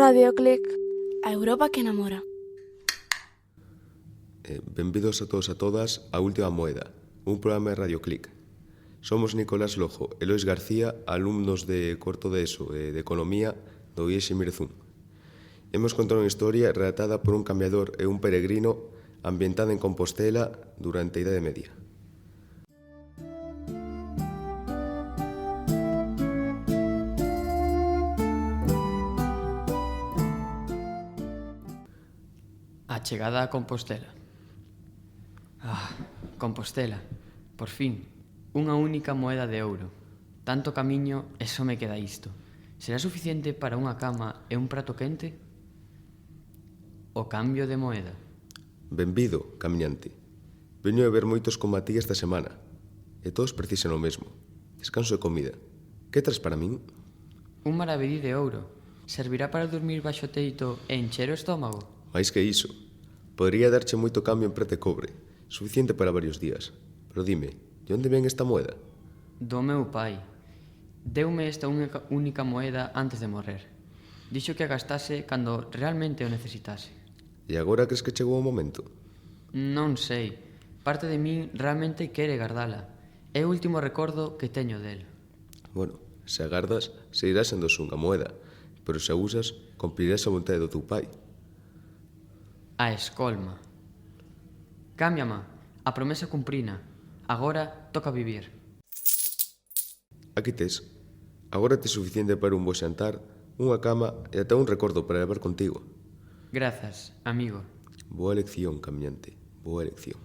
Radio Click, a Europa que namora. Benvidos a todos e a todas a Última Moeda, un programa de Radio Click. Somos Nicolás Lojo e Lois García, alumnos de cuarto de ESO e de Economía do IES Mirzún. Hemos contado unha historia relatada por un cambiador e un peregrino ambientada en Compostela durante a Idade Media. A chegada a Compostela. Compostela, por fin, unha única moeda de ouro. Tanto camiño e só me queda isto. Será suficiente para unha cama e un prato quente? O cambio de moeda. Benvido, camiñante. Veño a ver moitos como a ti esta semana, e todos precisan o mesmo. Descanso e comida. Que traes para min? Un maravedí de ouro. Servirá para dormir baixo teito e encher o estómago? Mais que iso. Podría darche moito cambio en prata e cobre, suficiente para varios días. Pero dime, de onde ven esta moeda? Do meu pai. Deume esta única moeda antes de morrer. Dixo que a gastase cando realmente o necesitase. E agora crees que chegou o momento? Non sei. Parte de min realmente quere gardala. É o último recordo que teño del. Bueno, se agardas, seguirás sendo unha moeda, pero se a usas, cumprirás a vontade do teu pai. A escolma. Cámbiama. A promesa cumprina. Agora toca vivir. Aquí tes. Agora tes suficiente para un bo xantar, unha cama e ata un recordo para levar contigo. Grazas, amigo. Boa elección, camiñante. Boa elección.